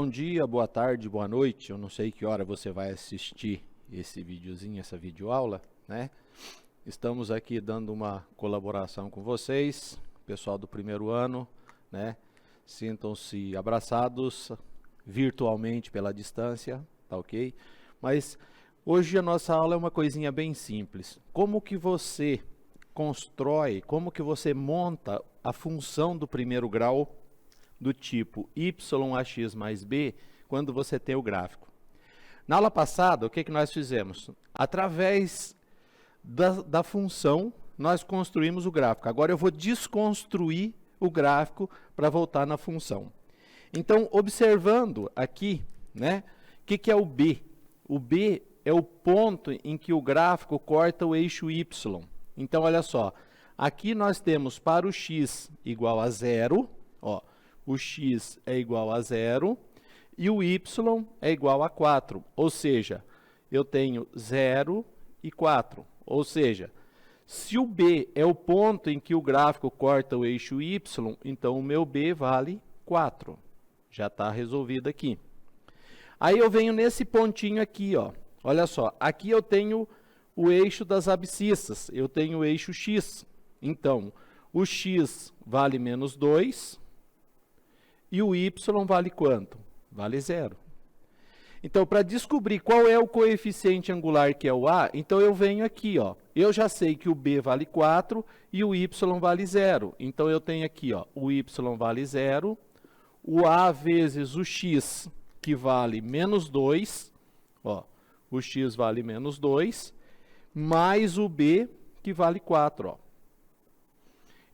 bom dia, boa tarde, boa noite. Eu não sei que hora você vai assistir esse videozinho, essa videoaula, né? Estamos aqui dando uma colaboração com vocês, pessoal do primeiro ano, né? Sintam-se abraçados virtualmente pela distância, tá ok? Mas hoje a nossa aula é uma coisinha bem simples. Como que você constrói, como que você monta a função do primeiro grau do tipo y(ax mais b) quando você tem o gráfico. Na aula passada, o que nós fizemos? Através da função, nós construímos o gráfico. Agora eu vou desconstruir o gráfico para voltar na função. Então, observando aqui, né, o que é o b? O b é o ponto em que o gráfico corta o eixo y. Então, olha só, aqui nós temos para o x igual a 0, ó, o x é igual a 0 e o y é igual a 4. Ou seja, eu tenho 0 e 4. Ou seja, se o b é o ponto em que o gráfico corta o eixo y, então o meu b vale 4. Já está resolvido aqui. Aí eu venho nesse pontinho aqui, ó. Olha só, aqui eu tenho o eixo das abscissas, eu tenho o eixo x. Então, o x vale menos 2 e o y vale quanto? Vale 0. Então, para descobrir qual é o coeficiente angular que é o a, então eu venho aqui, ó. Eu já sei que o b vale 4 e o y vale 0. Então, eu tenho aqui, ó, o y vale 0, o a vezes o x, que vale menos 2, ó, o x vale menos 2, mais o b, que vale 4, ó.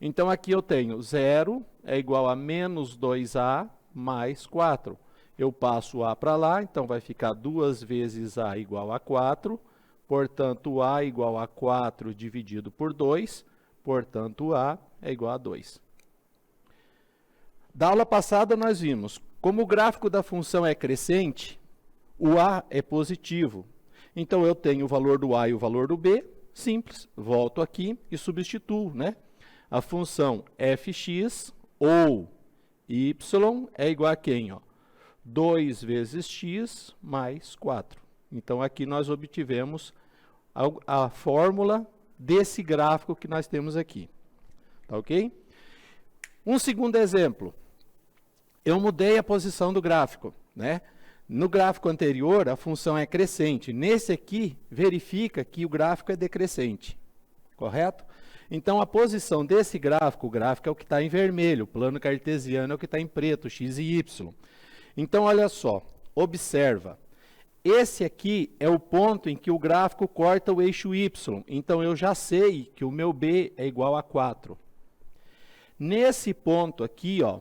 Então, aqui eu tenho 0 é igual a menos 2a mais 4. Eu passo o a para lá, então vai ficar 2 vezes a igual a 4. Portanto, a igual a 4 dividido por 2. Portanto, a é igual a 2. Da aula passada, nós vimos como o gráfico da função é crescente, o a é positivo. Então, eu tenho o valor do a e o valor do b, simples. Volto aqui e substituo, né? A função fx ou y é igual a quem? Ó? 2 vezes x mais 4. Então, aqui nós obtivemos a fórmula desse gráfico que nós temos aqui. Tá ok? Um segundo exemplo. Eu mudei a posição do gráfico, né? No gráfico anterior, a função é crescente. Nesse aqui, verifica que o gráfico é decrescente. Correto? Então, a posição desse gráfico, o gráfico é o que está em vermelho, o plano cartesiano é o que está em preto, x e y. Então, olha só, observa. Esse aqui é o ponto em que o gráfico corta o eixo y. Então, eu já sei que o meu b é igual a 4. Nesse ponto aqui, ó,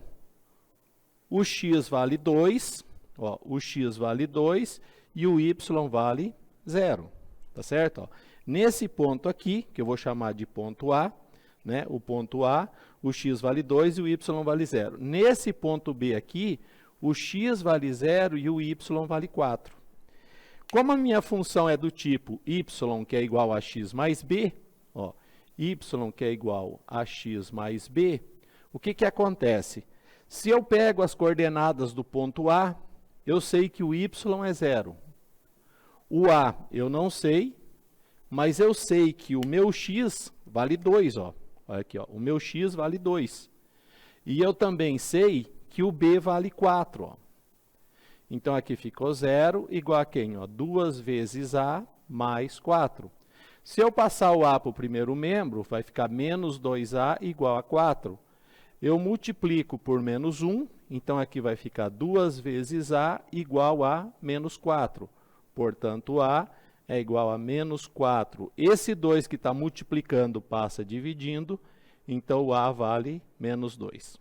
o x vale 2, ó, o x vale 2 e o y vale 0. Tá certo? Ó. Nesse ponto aqui, que eu vou chamar de ponto A, né, o ponto A, o x vale 2 e o y vale 0. Nesse ponto B aqui, o x vale 0 e o y vale 4. Como a minha função é do tipo y, que é igual a x mais b, ó, y que é igual a x mais b, o que acontece? Se eu pego as coordenadas do ponto A, eu sei que o y é 0. O A eu não sei, mas eu sei que o meu x vale 2, ó. Olha aqui, ó. O meu x vale 2. E eu também sei que o b vale 4, ó. Então, aqui ficou 0 igual a quem? Ó? 2 vezes a mais 4. Se eu passar o a para o primeiro membro, vai ficar menos 2a igual a 4. Eu multiplico por menos 1, então aqui vai ficar 2 vezes a igual a menos 4. Portanto, a é igual a menos 4. Esse 2 que está multiplicando passa dividindo, então o a vale menos 2.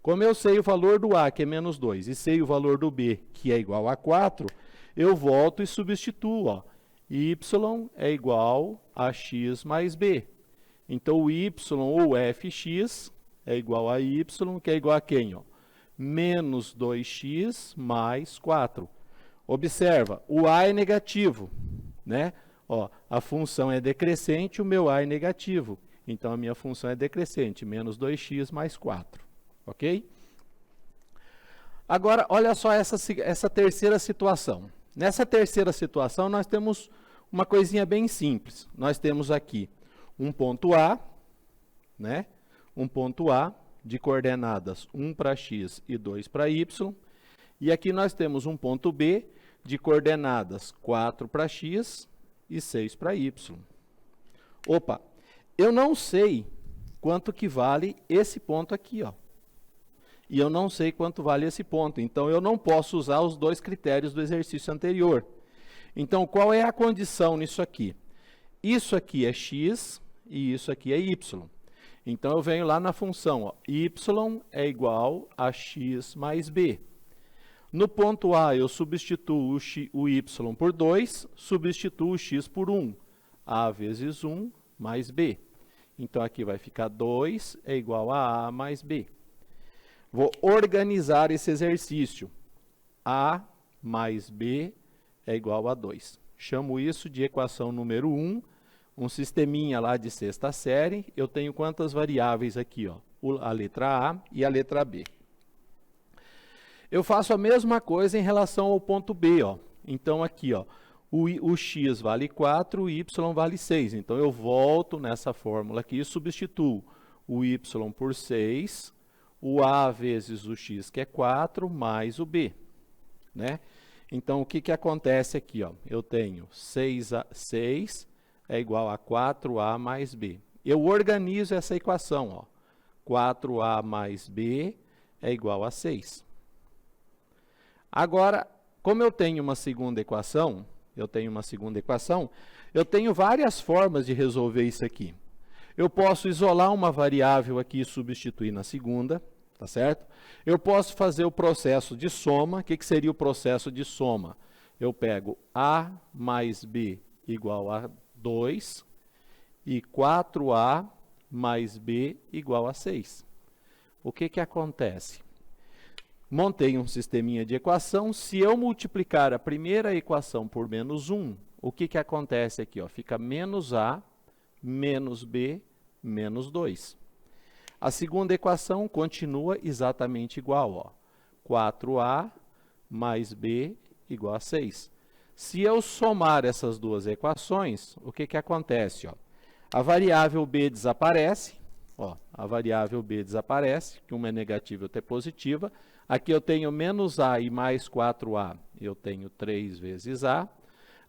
Como eu sei o valor do a, que é menos 2, e sei o valor do b, que é igual a 4, eu volto e substituo. Ó. Y é igual a x mais b. Então, o y ou fx é igual a y, que é igual a quem? Ó? Menos 2x mais 4. Observa, o a é negativo, né? Ó, a função é decrescente, o meu a é negativo. Então, a minha função é decrescente, menos 2x mais 4. Ok? Agora, olha só essa terceira situação. Nessa terceira situação, nós temos uma coisinha bem simples. Nós temos aqui um ponto A, né? Um ponto A de coordenadas 1 para x e 2 para y. E aqui nós temos um ponto B de coordenadas 4 para x e 6 para y. Opa, eu não sei quanto que vale esse ponto aqui, ó. E eu não sei quanto vale esse ponto, então eu não posso usar os dois critérios do exercício anterior. Então, qual é a condição nisso aqui? Isso aqui é x e isso aqui é y. Então, eu venho lá na função, ó, y é igual a x mais b. No ponto A, eu substituo o y por 2, substituo o x por 1. A vezes 1 mais b. Então, aqui vai ficar 2 é igual a mais b. Vou organizar esse exercício. A mais b é igual a 2. Chamo isso de equação número 1, um sisteminha lá de sexta série. Eu tenho quantas variáveis aqui, ó? A letra A e a letra B. Eu faço a mesma coisa em relação ao ponto B, ó. Então, aqui, ó, o x vale 4, o y vale 6. Então, eu volto nessa fórmula aqui e substituo o y por 6, o a vezes o x, que é 4, mais o b, né? Então, o que que acontece aqui, ó? Eu tenho 6 é igual a 4a mais b. Eu organizo essa equação, ó. 4a mais b é igual a 6. Agora, como eu tenho uma segunda equação, eu tenho várias formas de resolver isso aqui. Eu posso isolar uma variável aqui e substituir na segunda, tá certo? Eu posso fazer o processo de soma. O que que seria o processo de soma? Eu pego a mais b igual a 2 e 4a mais b igual a 6. O que que acontece? Montei um sisteminha de equação. Se eu multiplicar a primeira equação por menos 1, o que que acontece aqui, ó? Fica menos a menos b menos 2. A segunda equação continua exatamente igual, ó. 4a mais b igual a 6. Se eu somar essas duas equações, o que que acontece, ó? A variável b desaparece, ó. A variável b desaparece, que uma é negativa e outra é positiva. Aqui eu tenho menos a e mais 4a, eu tenho 3 vezes a.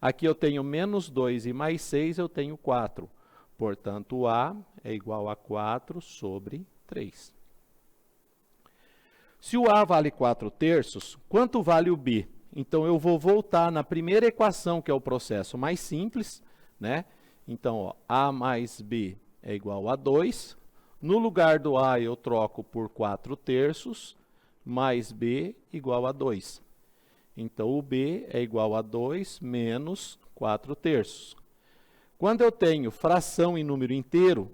Aqui eu tenho menos 2 e mais 6, eu tenho 4. Portanto, a é igual a 4 sobre 3. Se o a vale 4/3, quanto vale o b? Então, eu vou voltar na primeira equação, que é o processo mais simples, né? Então, ó, a mais b é igual a 2. No lugar do a, eu troco por 4/3, mais b igual a 2. Então, o b é igual a 2 menos 4/3. Quando eu tenho fração em número inteiro,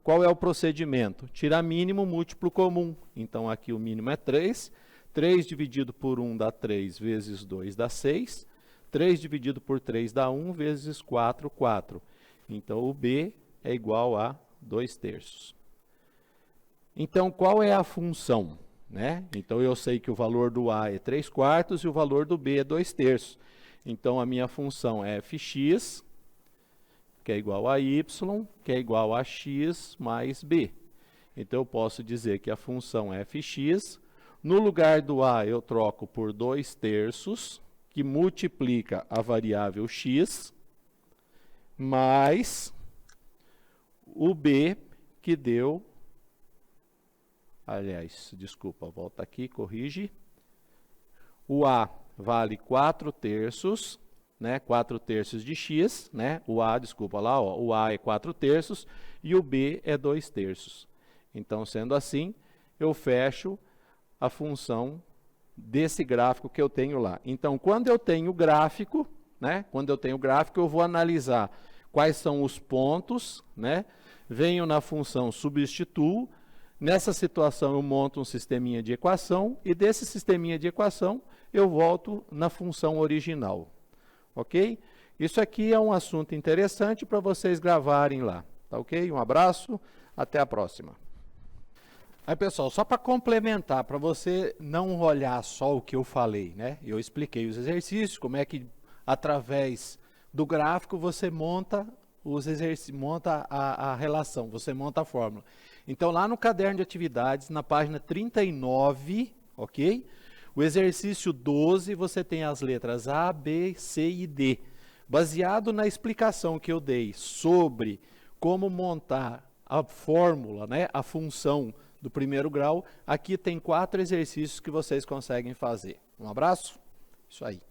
qual é o procedimento? Tirar mínimo, múltiplo comum. Então, aqui o mínimo é 3. 3 dividido por 1 dá 3, vezes 2 dá 6. 3 dividido por 3 dá 1, vezes 4, 4. Então, o b é igual a 2/3. Então, qual é a função, né? Então, eu sei que o valor do a é 3/4 e o valor do b é 2/3. Então, a minha função é fx, que é igual a y, que é igual a x mais b. Então, eu posso dizer que a função é fx. No lugar do a, eu troco por 2/3, que multiplica a variável x, mais o b, que deu... Aliás, desculpa, volta aqui, corrige. O a vale 4/3, né? 4/3 de x, né? O a, desculpa lá, ó, o a é 4/3 e o b é 2/3. Então, sendo assim, eu fecho a função desse gráfico que eu tenho lá. Então, quando eu tenho gráfico, né? Quando eu tenho gráfico, eu vou analisar quais são os pontos, né? Venho na função substituo. Nessa situação, eu monto um sisteminha de equação e desse sisteminha de equação, eu volto na função original. Ok? Isso aqui é um assunto interessante para vocês gravarem lá. Tá ok? Um abraço, até a próxima. Aí, pessoal, só para complementar, para você não olhar só o que eu falei, né? Eu expliquei os exercícios, como é que através do gráfico você monta os exercícios, monta a relação, você monta a fórmula. Então, lá no caderno de atividades, na página 39, ok? O exercício 12, você tem as letras A, B, C e D. Baseado na explicação que eu dei sobre como montar a fórmula, né, a função do primeiro grau, aqui tem 4 exercícios que vocês conseguem fazer. Um abraço? Isso aí.